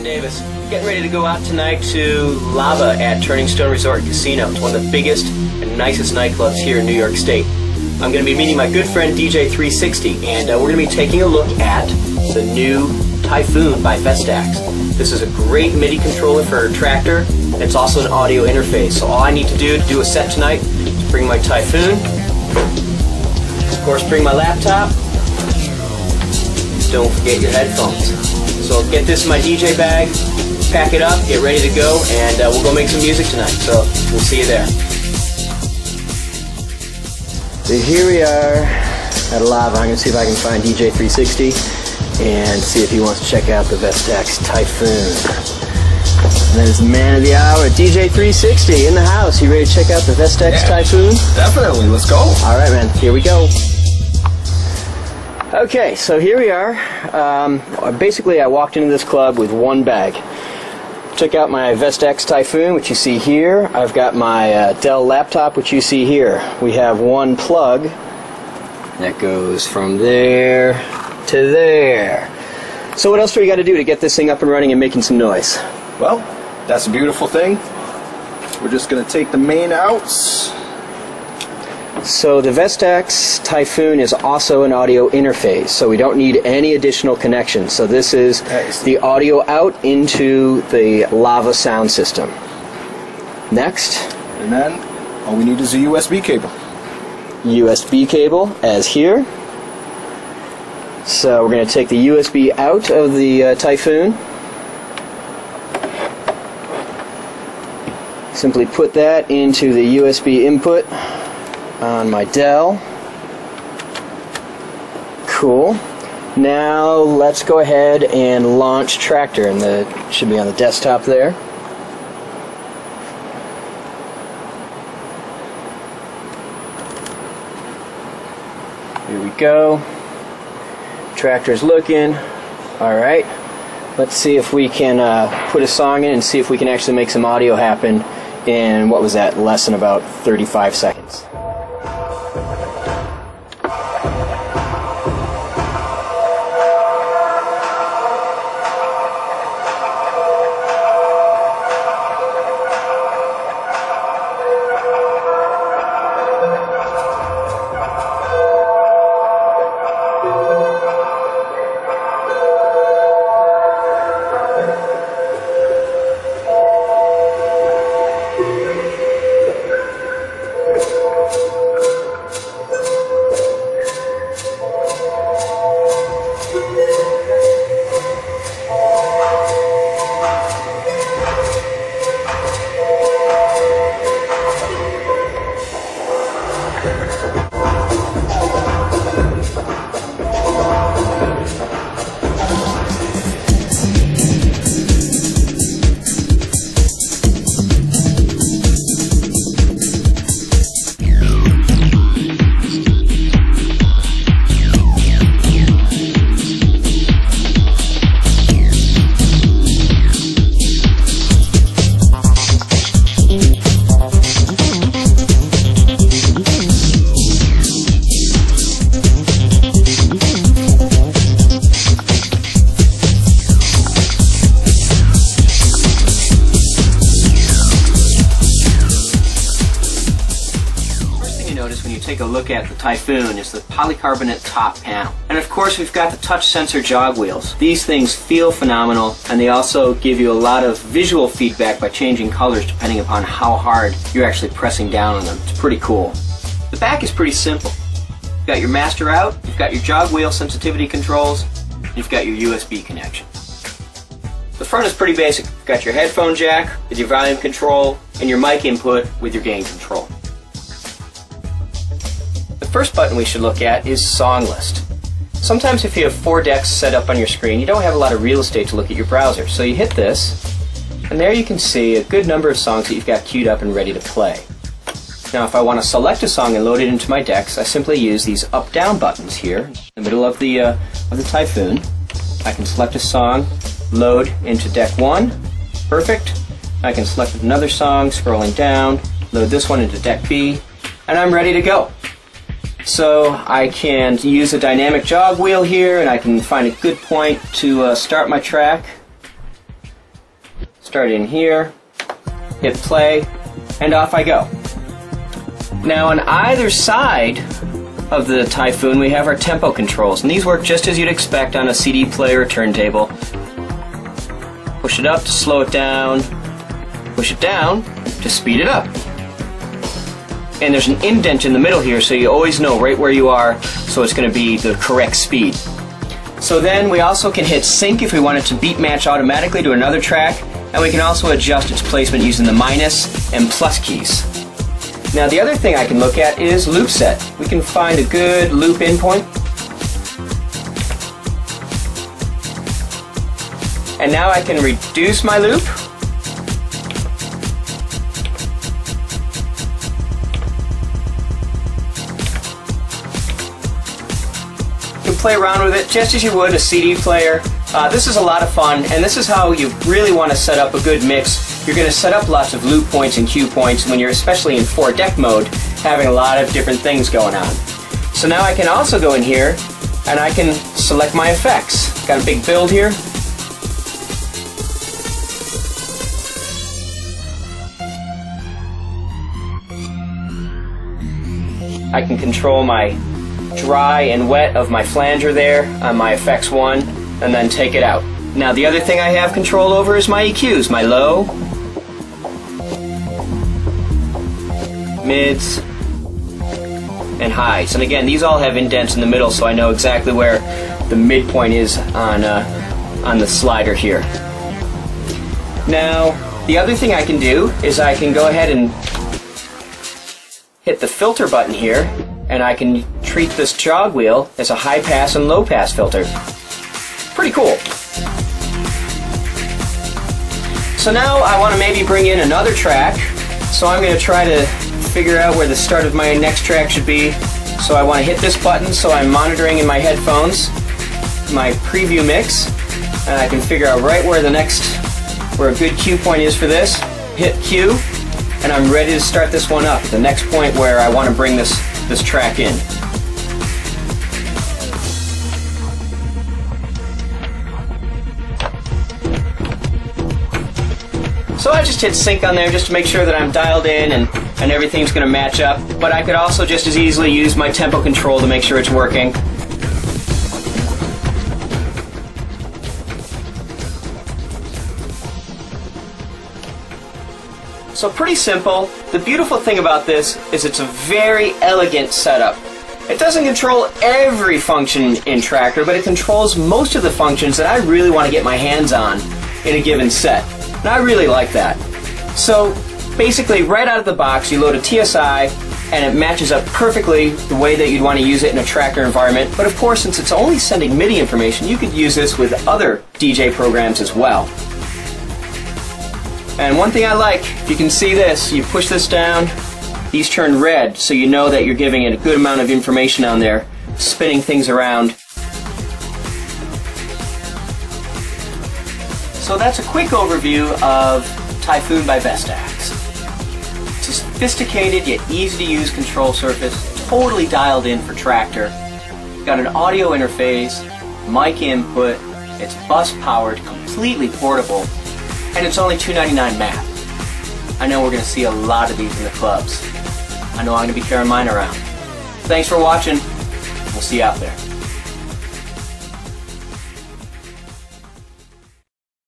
Davis. Getting ready to go out tonight to Lava at Turning Stone Resort and Casino. It's one of the biggest and nicest nightclubs here in New York State. I'm going to be meeting my good friend DJ 360, and we're going to be taking a look at the new Typhoon by Vestax. This is a great MIDI controller for a tractor. It's also an audio interface. So all I need to do a set tonight is bring my Typhoon, of course bring my laptop, don't forget your headphones. So get this in my DJ bag, pack it up, get ready to go, and we'll go make some music tonight. So we'll see you there. So here we are at Lava. I'm going to see if I can find DJ 360 and see if he wants to check out the Vestax Typhoon. And that is the man of the hour, DJ 360 in the house. You ready to check out the Vestax Typhoon? Definitely, let's go. All right, man, here we go. Okay, so here we are. Basically, I walked into this club with one bag. Took out my Vestax Typhoon, which you see here. I've got my Dell laptop, which you see here. We have one plug that goes from there to there. So what else do we got to do to get this thing up and running and making some noise? Well, that's a beautiful thing. We're just going to take the main out. So the Vestax Typhoon is also an audio interface, so we don't need any additional connections. So this is the audio out into the Lava sound system. Next. And then all we need is a USB cable. USB cable, as here. So we're going to take the USB out of the Typhoon. Simply put that into the USB input on my Dell. Cool. Now let's go ahead and launch Tractor, and it should be on the desktop there. Here we go. Tractor's looking. Alright. Let's see if we can put a song in and see if we can actually make some audio happen in, what was that, less than about 35 seconds. When you take a look at the Typhoon is the polycarbonate top panel. And of course we've got the touch sensor jog wheels. These things feel phenomenal, and they also give you a lot of visual feedback by changing colors depending upon how hard you're actually pressing down on them. It's pretty cool. The back is pretty simple. You've got your master out, you've got your jog wheel sensitivity controls, and you've got your USB connection. The front is pretty basic. You've got your headphone jack with your volume control and your mic input with your gain control. The first button we should look at is Song List. Sometimes if you have 4 decks set up on your screen, you don't have a lot of real estate to look at your browser. So you hit this, and there you can see a good number of songs that you've got queued up and ready to play. Now if I want to select a song and load it into my decks, I simply use these up-down buttons here in the middle of the Typhoon. I can select a song, load into deck 1, perfect. I can select another song, scrolling down, load this one into deck B, and I'm ready to go. So I can use a dynamic jog wheel here, and I can find a good point to start my track. Start in here, hit play, and off I go. Now on either side of the Typhoon we have our tempo controls, and these work just as you'd expect on a CD player or turntable. Push it up to slow it down, push it down to speed it up. And there's an indent in the middle here, so you always know right where you are, so it's going to be the correct speed. So then we also can hit sync if we want it to beat match automatically to another track, and we can also adjust its placement using the minus and plus keys. Now the other thing I can look at is loop set. We can find a good loop in point. And now I can reduce my loop. You can play around with it just as you would a CD player. This is a lot of fun, and this is how you really want to set up a good mix. You're going to set up lots of loop points and cue points when you're especially in 4-deck mode, having a lot of different things going on. So now I can also go in here and I can select my effects. Got a big build here. I can control my dry and wet of my flanger there on my effects 1, and then take it out. Now the other thing I have control over is my EQs, my low, mids, and highs. And again, these all have indents in the middle, so I know exactly where the midpoint is on the slider here. Now the other thing I can do is I can go ahead and hit the filter button here, and I can treat this jog wheel as a high pass and low pass filter. Pretty cool. So now I want to maybe bring in another track, so I'm going to try to figure out where the start of my next track should be. So I want to hit this button so I'm monitoring in my headphones my preview mix, and I can figure out right where where a good cue point is for this. Hit cue, and I'm ready to start this one up at the next point where I want to bring this track in. So I just hit sync on there just to make sure that I'm dialed in and everything's going to match up, but I could also just as easily use my tempo control to make sure it's working. So pretty simple. The beautiful thing about this is it's a very elegant setup. It doesn't control every function in Tractor, but it controls most of the functions that I really want to get my hands on in a given set. And I really like that. So basically right out of the box you load a TSI and it matches up perfectly the way that you'd want to use it in a Tractor environment. But of course, since it's only sending MIDI information, you could use this with other DJ programs as well. And one thing I like, if you can see this, you push this down, these turn red, so you know that you're giving it a good amount of information on there, spinning things around. So that's a quick overview of Typhoon by Vestax. It's a sophisticated yet easy to use control surface, totally dialed in for Tractor. Got an audio interface, mic input, it's bus powered, completely portable, and it's only $2.99 MAP. I know we're going to see a lot of these in the clubs. I know I'm going to be carrying mine around. Thanks for watching. We'll see you out there.